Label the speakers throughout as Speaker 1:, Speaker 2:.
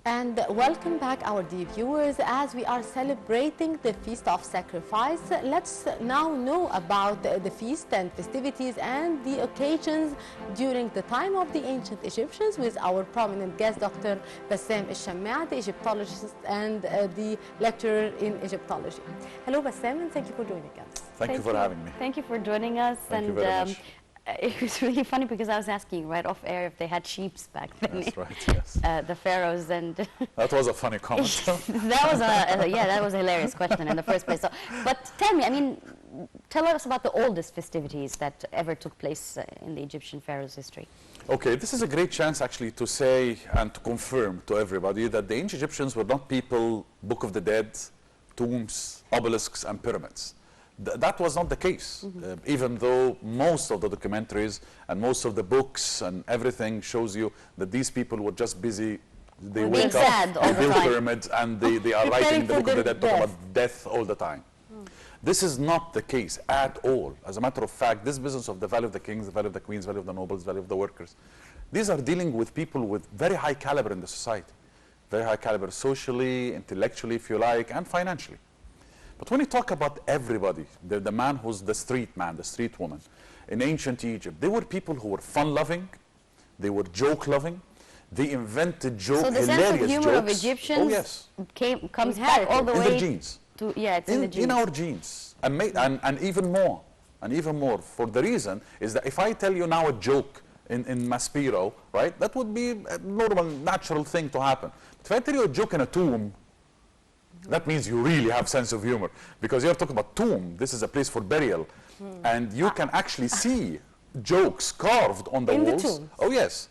Speaker 1: And welcome back, our dear viewers, as we are celebrating the Feast of Sacrifice. Let's now know about the feast and festivities and the occasions during the time of the ancient Egyptians with our prominent guest, Dr. Bessam الشماع, the Egyptologist and the lecturer in Egyptology. Hello, Bessam, and thank you for joining us.
Speaker 2: Thank you for having me.
Speaker 3: Thank you for joining us.
Speaker 2: Thank you very much.
Speaker 3: It was really funny because I was asking right off air if they had sheep back then.
Speaker 2: That's right, yes.
Speaker 3: The pharaohs and...
Speaker 2: That was a funny comment.
Speaker 3: that was a hilarious question in the first place. So, but tell me, I mean, tell us about the oldest festivities that ever took place in the Egyptian pharaohs' history.
Speaker 2: Okay, this is a great chance actually to say and to confirm to everybody that the ancient Egyptians were not people, Book of the Dead, tombs, obelisks, and pyramids. That was not the case, even though most of the documentaries and most of the books and everything shows you that these people were just busy. They wake up, they build pyramids, and they are writing in the Book of the Dead, talking about death all the time. This is not the case at all. As a matter of fact, this business of the Valley of the Kings, the Valley of the Queens, Valley of the Nobles, Valley of the Workers, these are dealing with people with very high caliber in the society. Very high caliber socially, intellectually, if you like, and financially. But when you talk about everybody, the man who's the street man, the street woman, in ancient Egypt, they were people who were fun-loving, they were joke-loving, they invented hilarious jokes.
Speaker 3: So the sense of humor of Egyptians comes back all the way
Speaker 2: in the genes.
Speaker 3: It's in the genes.
Speaker 2: In our genes, and even more, for the reason is that if I tell you now a joke in Maspero, right, that would be a normal, natural thing to happen. But if I tell you a joke in a tomb, that means you really have sense of humor, because you're talking about tomb. This is a place for burial, and you can actually see jokes carved on the walls.
Speaker 1: The tomb.
Speaker 2: Oh yes,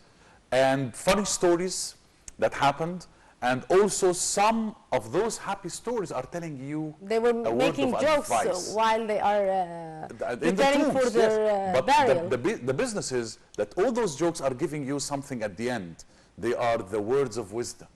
Speaker 2: and funny stories that happened, and also some of those happy stories are telling you
Speaker 1: they were making jokes while they are preparing for their burial.
Speaker 2: The business is that all those jokes are giving you something at the end. They are the words of wisdom.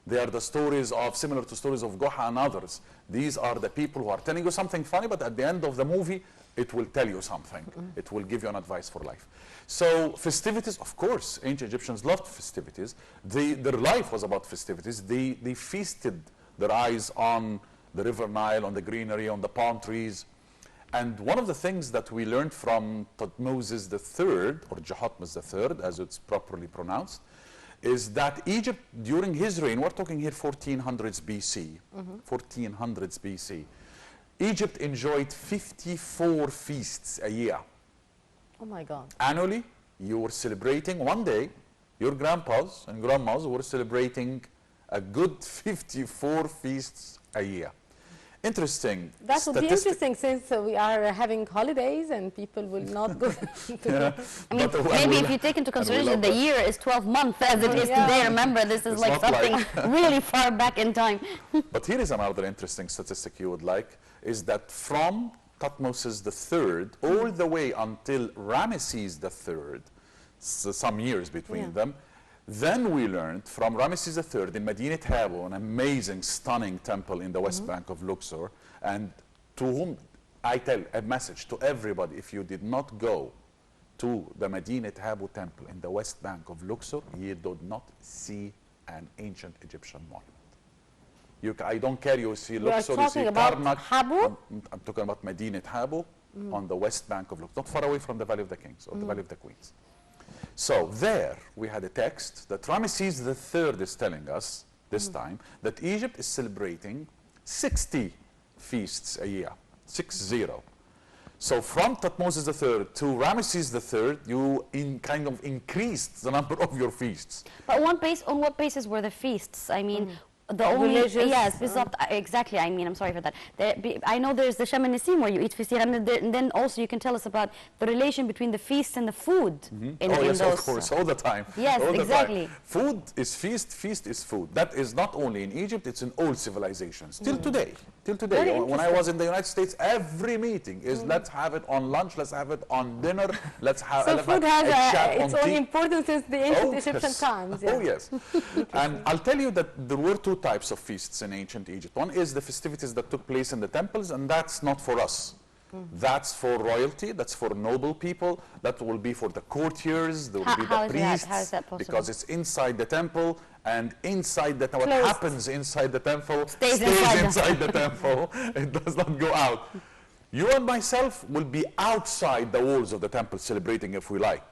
Speaker 2: They are the stories of, similar to stories of Goha and others. These are the people who are telling you something funny, but at the end of the movie, it will tell you something. It will give you an advice for life. So festivities, of course, ancient Egyptians loved festivities. Their life was about festivities. They feasted their eyes on the river Nile, on the greenery, on the palm trees. And one of the things that we learned from Thutmose III, or Jehothmus III, as it's properly pronounced, is that Egypt, during his reign, we're talking here 1400s BC, 1400s BC, Egypt enjoyed 54 feasts a year.
Speaker 1: Oh my God.
Speaker 2: Annually, you were celebrating one day, your grandpas and grandmas were celebrating a good 54 feasts a year. Interesting.
Speaker 1: That would be interesting, since we are having holidays and people will not go to
Speaker 3: I mean, maybe if you take into consideration the year is 12 months as it is today. Remember, this is like something really far back in time.
Speaker 2: But here is another interesting statistic you would like, is that from Thutmose III all the way until Ramesses III, so some years between them, then we learned from Ramesses III in Medinet Habu, an amazing, stunning temple in the west bank of Luxor, and to whom I tell a message to everybody: if you did not go to the Medinet Habu temple in the west bank of Luxor, you did not see an ancient Egyptian monument. I don't care, you see Luxor, you see Karnak.
Speaker 1: Habu?
Speaker 2: I'm talking about Medinet Habu on the west bank of Luxor, not far away from the Valley of the Kings or the Valley of the Queens. So there we had a text that Ramesses III is telling us this time that Egypt is celebrating 60 feasts a year, 60. So from Thutmose III to Ramesses III, you kind of increased the number of your feasts.
Speaker 3: But on what basis were the feasts? I mean, the only exactly. I mean, I'm sorry for that. I know there's the Shem Nissim where you eat fisir, and then also you can tell us about the relation between the feasts and the food.
Speaker 2: In those, of course, all the time.
Speaker 3: Yes,
Speaker 2: all
Speaker 3: exactly.
Speaker 2: Time. Food is feast, feast is food. That is not only in Egypt; it's in all civilizations. Till today, when I was in the United States, every meeting is let's have it on lunch, let's have it on dinner, let's have.
Speaker 1: So food has its own importance since the ancient Egyptian times.
Speaker 2: Oh yes, and I'll tell you that there were two types of feasts in ancient Egypt. One is the festivities that took place in the temples, and that's not for us. That's for royalty, that's for noble people, that will be for the courtiers, there will be the priests,
Speaker 3: how is that possible?
Speaker 2: because it's inside the temple, And inside the what
Speaker 1: Closed.
Speaker 2: happens inside the temple
Speaker 3: Stays
Speaker 2: inside the temple. It does not go out. You and myself will be outside the walls of the temple celebrating if we like.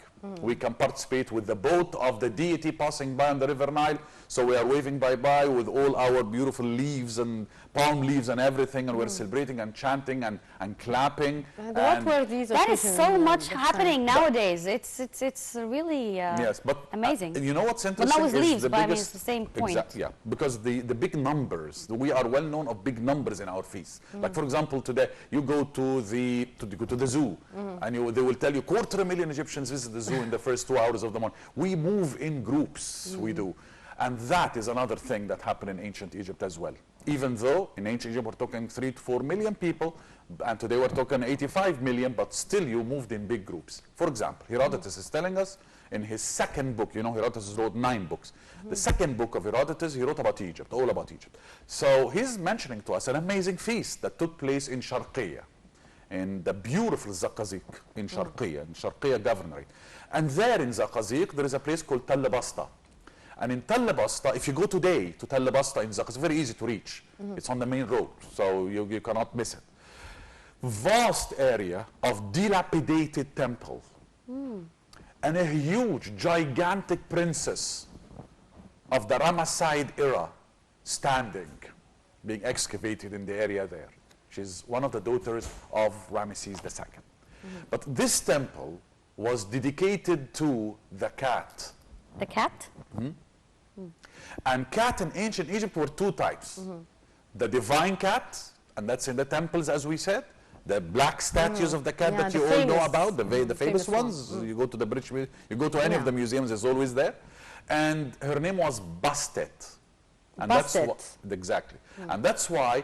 Speaker 2: We can participate with the boat of the deity passing by on the river Nile. So we are waving bye-bye with all our beautiful leaves and palm leaves and everything, and we're celebrating and chanting and clapping.
Speaker 1: What were these
Speaker 3: That is
Speaker 1: occasions,
Speaker 3: so much
Speaker 1: Bassam?
Speaker 3: happening nowadays. It's really
Speaker 2: Yes, but
Speaker 3: amazing.
Speaker 2: You know what's
Speaker 3: Well,
Speaker 2: interesting
Speaker 3: not with
Speaker 2: is
Speaker 3: leaves,
Speaker 2: the
Speaker 3: but I mean,
Speaker 2: biggest,
Speaker 3: it's the same point.
Speaker 2: Yeah, because the big numbers, we are well known of big numbers in our feasts. Like for example, today you go to the zoo, and they will tell you 250,000 Egyptians visit the zoo in the first 2 hours of the morning. We move in groups, we do. And that is another thing that happened in ancient Egypt as well. Even though in ancient Egypt we're talking 3 to 4 million people, and today we're talking 85 million, but still you moved in big groups. For example, Herodotus is telling us in his second book, you know Herodotus wrote 9 books. The second book of Herodotus, he wrote about Egypt, all about Egypt. So he's mentioning to us an amazing feast that took place in Sharqiya, in the beautiful Zaqaziq in Sharqiya Governorate. And there in Zaqaziq, there is a place called Tall Basta. And in Tall Basta, if you go today to Tall Basta in Zaqaziq, it's very easy to reach. It's on the main road, so you cannot miss it. Vast area of dilapidated temple. And a huge, gigantic princess of the Ramesside era standing, being excavated in the area there. She's one of the daughters of Ramesses II. But this temple was dedicated to the cat.
Speaker 3: The cat?
Speaker 2: And cat in ancient Egypt were 2 types. The divine cat, and that's in the temples as we said. The black statues of the cat
Speaker 1: Yeah,
Speaker 2: that
Speaker 1: the
Speaker 2: you all know
Speaker 1: famous-
Speaker 2: about, the famous
Speaker 1: famous
Speaker 2: ones. You go to the British Museum, you go to any of the museums, it's always there. And her name was Bastet. And
Speaker 1: Bastet.
Speaker 2: that's what, exactly. And that's why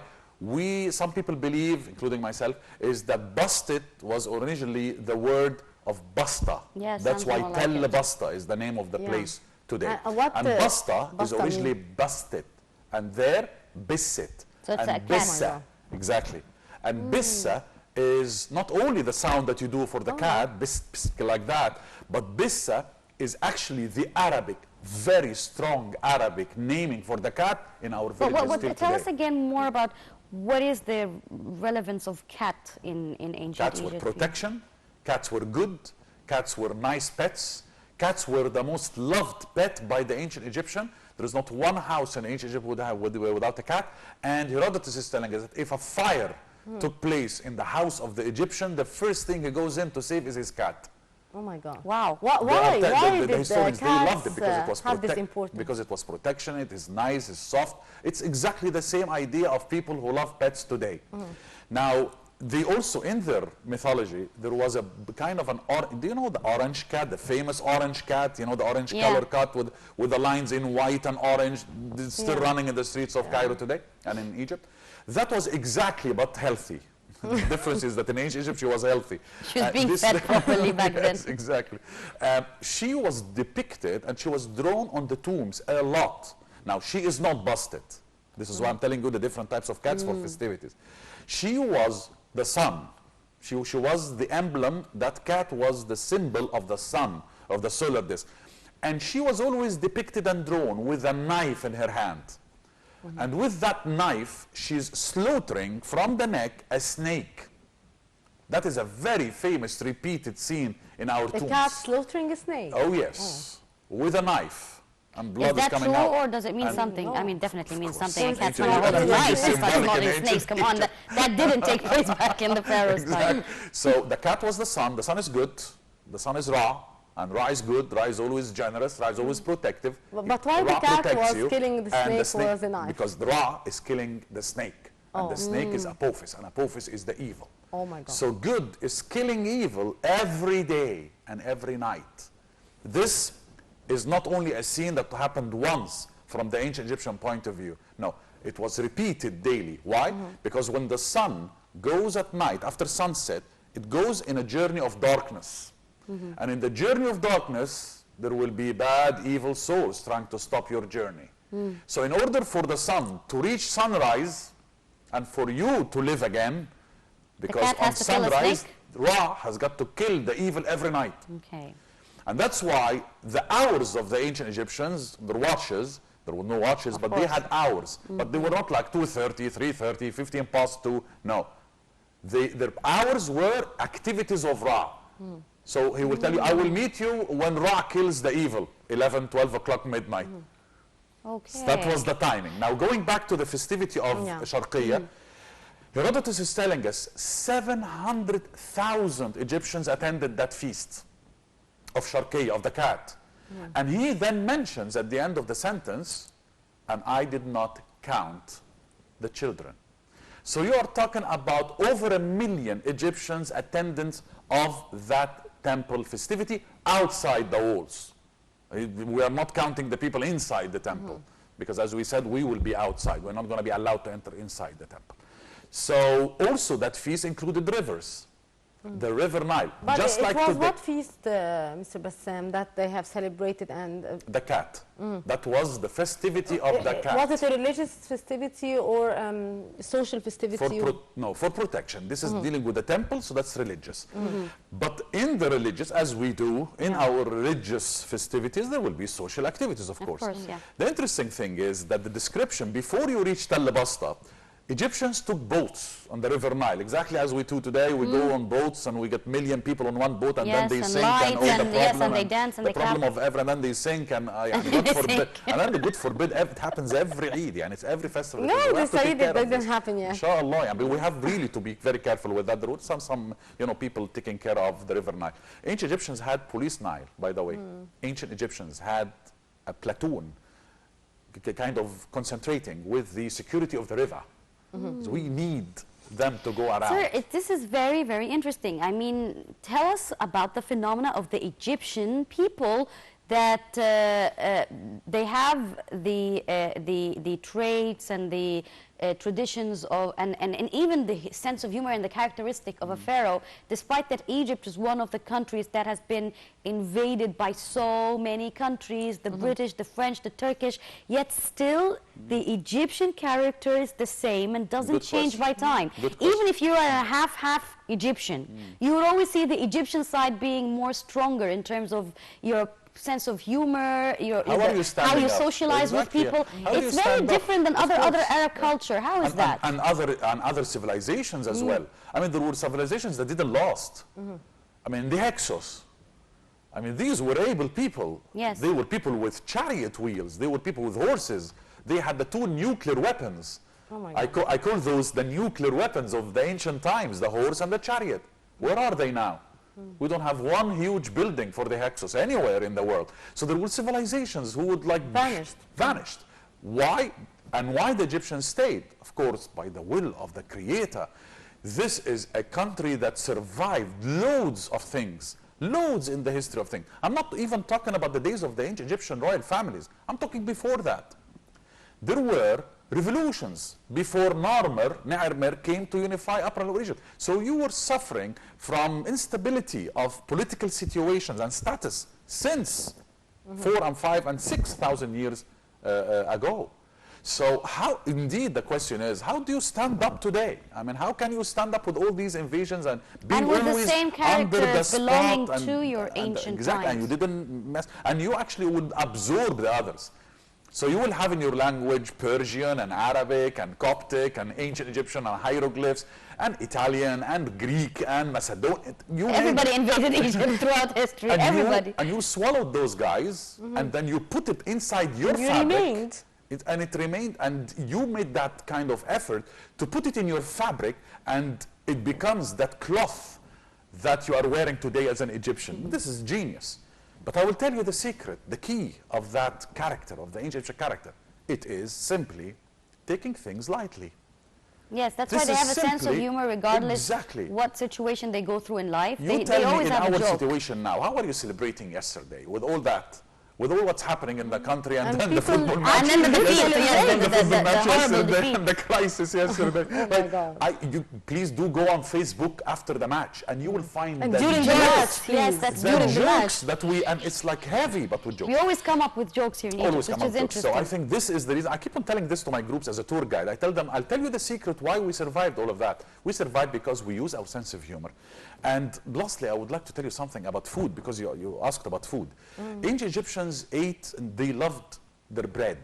Speaker 2: some people believe, including myself, is that Bastet was originally the word of Basta.
Speaker 3: Yeah,
Speaker 2: That's
Speaker 3: sounds
Speaker 2: why
Speaker 3: more like
Speaker 2: Tel
Speaker 3: it.
Speaker 2: Basta is the name of the
Speaker 1: Yeah.
Speaker 2: place today.
Speaker 1: What
Speaker 2: And
Speaker 1: the-
Speaker 2: Basta is
Speaker 1: Basta
Speaker 2: originally
Speaker 1: mean?
Speaker 2: Bastet. And there, Bisset.
Speaker 3: So it's
Speaker 2: and
Speaker 3: a cat.
Speaker 2: Bissa.
Speaker 1: Oh my God.
Speaker 2: Exactly. And Bissa is not only the sound that you do for the cat, bis, like that, but Bissa is actually the Arabic, very strong Arabic naming for the cat in our
Speaker 3: But
Speaker 2: villages till
Speaker 3: tell us
Speaker 2: today.
Speaker 3: again more about what is the relevance of cat in ancient
Speaker 2: Cats were
Speaker 3: Egypt?
Speaker 2: protection, cats were good, cats were nice pets, cats were the most loved pet by the ancient Egyptian. There is not one house in ancient Egypt without a cat. And Herodotus is telling us that if a fire took place in the house of the Egyptian, the first thing he goes in to save is his cat.
Speaker 1: Oh my God.
Speaker 3: Wow.
Speaker 1: Why
Speaker 2: The
Speaker 1: did the
Speaker 2: historians, they loved it
Speaker 1: cats
Speaker 2: because it was
Speaker 1: have this importance?
Speaker 2: because it was protection, it is nice, it's soft. It's exactly the same idea of people who love pets today. Now, they also, in their mythology, there was a kind of do you know the orange cat, the famous orange cat, you know, the orange
Speaker 3: Yeah.
Speaker 2: color cat with the lines in white and orange, it's still running in the streets of Cairo today and in Egypt? That was exactly, but healthy. The difference is that in ancient Egypt, she was healthy.
Speaker 3: She was being fed properly back then.
Speaker 2: Yes, exactly. She was depicted and she was drawn on the tombs a lot. Now, she is not busted. This is why I'm telling you the different types of cats for festivities. She was the sun. She was the emblem. That cat was the symbol of the sun, of the solar disk. And she was always depicted and drawn with a knife in her hand. And with that knife, she's slaughtering from the neck a snake. That is a very famous repeated scene in our
Speaker 1: The
Speaker 2: tombs.
Speaker 1: cat slaughtering a snake.
Speaker 2: Oh yes, with a knife. And blood
Speaker 3: Is that
Speaker 2: coming
Speaker 3: true,
Speaker 2: out.
Speaker 3: or does it mean
Speaker 2: And-
Speaker 3: something? I mean, definitely means something. And cats
Speaker 2: Ancient
Speaker 3: not
Speaker 2: Egypt-
Speaker 3: holding
Speaker 2: Egypt
Speaker 3: knives
Speaker 2: is
Speaker 3: and start
Speaker 2: symbolic in
Speaker 3: slaughtering
Speaker 2: ancient
Speaker 3: snakes. Come on, that didn't take place back in the Pharaoh's time.
Speaker 2: Exactly. So the cat was the sun. The sun is good. The sun is Ra. And Ra is good. Ra is always generous. Ra is always protective.
Speaker 1: But why the
Speaker 2: Ra
Speaker 1: cat
Speaker 2: protects
Speaker 1: was
Speaker 2: you,
Speaker 1: killing the
Speaker 2: and
Speaker 1: snake was a knife?
Speaker 2: Because the Ra is killing the snake. And the snake is Apophis. And Apophis is the evil.
Speaker 1: Oh my God.
Speaker 2: So good is killing evil every day and every night. This is not only a scene that happened once from the ancient Egyptian point of view. No, it was repeated daily. Why? Because when the sun goes at night, after sunset, it goes in a journey of darkness. And in the journey of darkness, there will be bad, evil souls trying to stop your journey. So in order for the sun to reach sunrise and for you to live again, because
Speaker 3: cat
Speaker 2: on
Speaker 3: has to kill a
Speaker 2: sunrise,
Speaker 3: snake?
Speaker 2: Ra has got to kill the evil every night.
Speaker 3: Okay.
Speaker 2: And that's why the hours of the ancient Egyptians, their watches, There were no watches, but they had hours. But they were not like 2:30, 3:30, 15 past 2. No. Their hours were activities of Ra. So he will tell you, I will meet you when Ra kills the evil, 11, 12 o'clock midnight.
Speaker 3: Okay.
Speaker 2: So that was the timing. Now going back to the festivity of Sharqiyya, Herodotus is telling us 700,000 Egyptians attended that feast of Sharqiyya, of the cat. And he then mentions at the end of the sentence, and I did not count the children. So you are talking about over 1 million Egyptians attendance of that temple festivity outside the walls. We are not counting the people inside the temple, because as we said, we will be outside. We're not going to be allowed to enter inside the temple. So also that feast included rivers. The River Nile.
Speaker 1: But
Speaker 2: just
Speaker 1: it
Speaker 2: like
Speaker 1: was
Speaker 2: today.
Speaker 1: what feast, Mr. Bassam, that they have celebrated and...
Speaker 2: The cat. That was the festivity of the cat.
Speaker 1: Was it a religious festivity or social festivity?
Speaker 2: No, for protection. This is dealing with the temple, so that's religious. But in the religious, as we do in our religious festivities, there will be social activities, of course.
Speaker 3: Yeah.
Speaker 2: The interesting thing is that the description, before you reach Tel Basta, Egyptians took boats on the River Nile, exactly as we do today. We go on boats and we get 1 million people on one boat, and then they sink, and all the problem,
Speaker 3: and they dance, and
Speaker 2: the problem of ever, and then they sink, and God forbid, and then the good forbid, it happens every Eid, and it's every festival.
Speaker 1: No, this Eid it doesn't happen yet.
Speaker 2: Inshallah, I mean, we have really to be very careful with that. There were some people taking care of the River Nile. Ancient Egyptians had police Nile, by the way. Ancient Egyptians had a platoon, kind of concentrating with the security of the river. So we need them to go around.
Speaker 3: Sir, this is very, very interesting. I mean, tell us about the phenomena of the Egyptian people that they have the traits and the traditions of, and even the sense of humor and the characteristic of a pharaoh, despite that Egypt is one of the countries that has been invaded by so many countries, the British, the French, the Turkish, yet still the Egyptian character is the same and doesn't change by time. Even if you're a half Egyptian, you would always see the Egyptian side being more stronger in terms of your sense of humor, how you socialize with people. It's very different than other Arab culture. How is that?
Speaker 2: And other civilizations as well. I mean, there were civilizations that didn't last. I mean, the Hyksos. I mean, these were able people.
Speaker 3: Yes.
Speaker 2: They were people with chariot wheels. They were people with horses. They had the 2 nuclear weapons.
Speaker 1: Oh my God.
Speaker 2: I call those the nuclear weapons of the ancient times, the horse and the chariot. Where are they now? We don't have one huge building for the Hyksos anywhere in the world. So there were civilizations who would vanished. Why? And why the Egyptians stayed? Of course, by the will of the Creator. This is a country that survived loads of things, loads in the history of things. I'm not even talking about the days of the ancient Egyptian royal families. I'm talking before that. There were revolutions before Narmer came to unify Upper and Lower Egypt. So you were suffering from instability of political situations and status since 4 and 5 and 6,000 years ago. So how, indeed, the question is, how do you stand up today? I mean, how can you stand up with all these invasions and be
Speaker 3: and with
Speaker 2: always
Speaker 3: the same
Speaker 2: under the
Speaker 3: characters belonging
Speaker 2: spot
Speaker 3: to your ancient
Speaker 2: exactly,
Speaker 3: times?
Speaker 2: and you didn't mess, and you actually would absorb the others. So you will have in your language Persian and Arabic and Coptic and ancient Egyptian and hieroglyphs and Italian and Greek and Macedonian.
Speaker 3: Everybody invaded Egypt throughout history. Everybody.
Speaker 2: And you swallowed those guys, and then you put it inside your fabric. It remained, and you made that kind of effort to put it in your fabric, and it becomes that cloth that you are wearing today as an Egyptian. This is genius. But I will tell you the secret, the key of that character, of the ancient Egyptian character. It is simply taking things lightly.
Speaker 3: Yes, that's why they have a sense of humor regardless what situation they go through in life.
Speaker 2: You
Speaker 3: they always have a joke.
Speaker 2: In our situation now, how are you celebrating yesterday with all that? With all what's happening in the country and then the football match.
Speaker 3: And then the horrible defeat.
Speaker 2: And the crisis yesterday.
Speaker 1: Oh my God.
Speaker 2: You please do go on Facebook after the match and you will find
Speaker 1: and
Speaker 2: the
Speaker 1: during the match,
Speaker 3: yes, that's
Speaker 2: the
Speaker 3: during the
Speaker 2: jokes
Speaker 3: match.
Speaker 2: that and it's like heavy, but with jokes.
Speaker 3: We always come up with jokes here in Egypt, which is interesting.
Speaker 2: So I think this is the reason. I keep on telling this to my groups as a tour guide. I tell them, I'll tell you the secret why we survived all of that. We survived because we use our sense of humor. And lastly, I would like to tell you something about food, because you asked about food. Ancient Egyptians ate, and they loved their bread.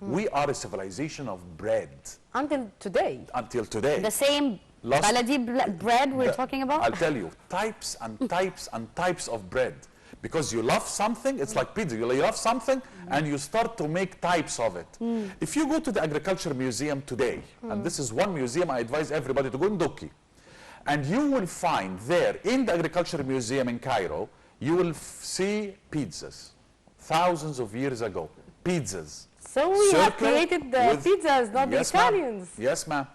Speaker 2: We are a civilization of bread.
Speaker 1: Until today.
Speaker 2: Until today.
Speaker 3: The same baladi bread we're talking about?
Speaker 2: I'll tell you, types and types and types of bread. Because you love something, it's like pizza. You love something and you start to make types of it. If you go to the Agriculture Museum today, and this is one museum I advise everybody to go in Doki, and you will find there in the Agriculture Museum in Cairo, you will see pizzas. Thousands of years ago, pizzas.
Speaker 1: So we have created the pizzas, not the Italians.
Speaker 2: Yes, ma'am.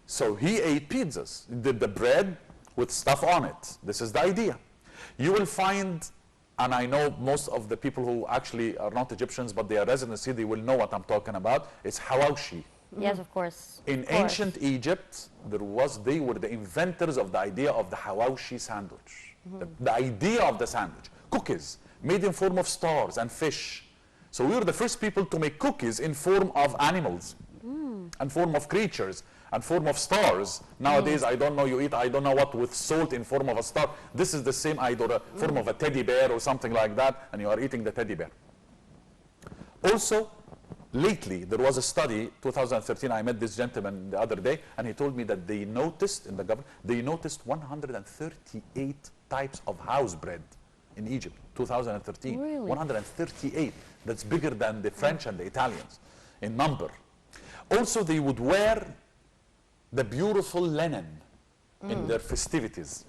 Speaker 2: So he ate pizzas, the bread with stuff on it. This is the idea. You will find, and I know most of the people who actually are not Egyptians, but they are residents here, they will know what I'm talking about. It's hawashi.
Speaker 3: Yes, of course.
Speaker 2: In ancient Egypt, they were the inventors of the idea of the hawashi sandwich. The idea of the sandwich. Cookies made in form of stars and fish. So we were the first people to make cookies in form of animals, and form of creatures, and form of stars. Nowadays, I don't know, you eat, I don't know what, with salt in form of a star. This is the same idea, form of a teddy bear or something like that, and you are eating the teddy bear. Also, lately, there was a study, 2013, I met this gentleman the other day, and he told me that they noticed, in the government, they noticed 138 types of house bread in Egypt, 2013.
Speaker 3: Really?
Speaker 2: 138. That's bigger than the French and the Italians in number. Also, they would wear the beautiful linen in their festivities,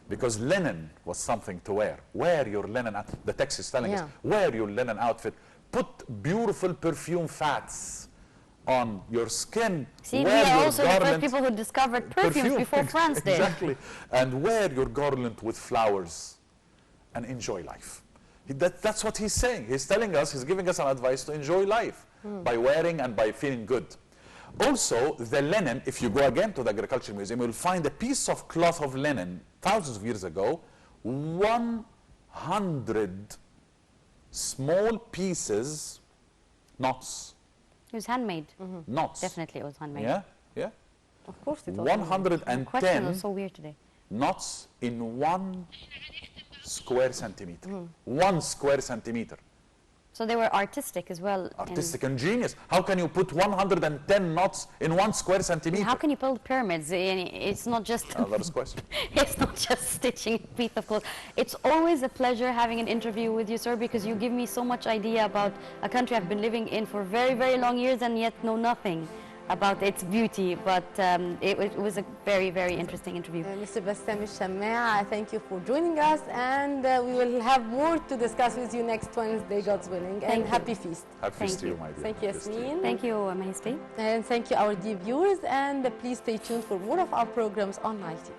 Speaker 2: because linen was something to wear. Wear your linen, the text is telling us, wear your linen outfit. Put beautiful perfume fats on your skin.
Speaker 3: See, we are also the first people who discovered perfumes before France did.
Speaker 2: Exactly. And wear your garland with flowers and enjoy life. That's what he's saying. He's telling us, he's giving us an advice to enjoy life by wearing and by feeling good. Also, the linen, if you go again to the Agriculture Museum, you'll find a piece of cloth of linen, thousands of years ago, 100 small pieces, knots.
Speaker 3: It was handmade.
Speaker 2: Knots.
Speaker 3: Definitely it was handmade.
Speaker 2: Yeah, yeah.
Speaker 1: Of course it was.
Speaker 3: question
Speaker 2: 110
Speaker 3: was so weird today.
Speaker 2: knots in 1 square centimeter. 1 square centimeter.
Speaker 3: So they were artistic as well.
Speaker 2: Artistic and genius. How can you put 110 knots in 1 square centimeter?
Speaker 3: How can you build pyramids? It's not just
Speaker 2: Another question.
Speaker 3: it's not just stitching a piece of cloth. It's always a pleasure having an interview with you, sir, because you give me so much idea about a country I've been living in for very, very long years and yet know nothing about its beauty. But it was a very, very interesting interview.
Speaker 1: Mr. Bassam الشماع, thank you for joining us, and we will have more to discuss with you next Wednesday, God's willing. And happy feast.
Speaker 2: Happy feast to you, my dear.
Speaker 1: Thank you, Yasmin.
Speaker 3: Thank you, Majesty.
Speaker 1: And thank you, our dear viewers. And please stay tuned for more of our programs on Nile TV.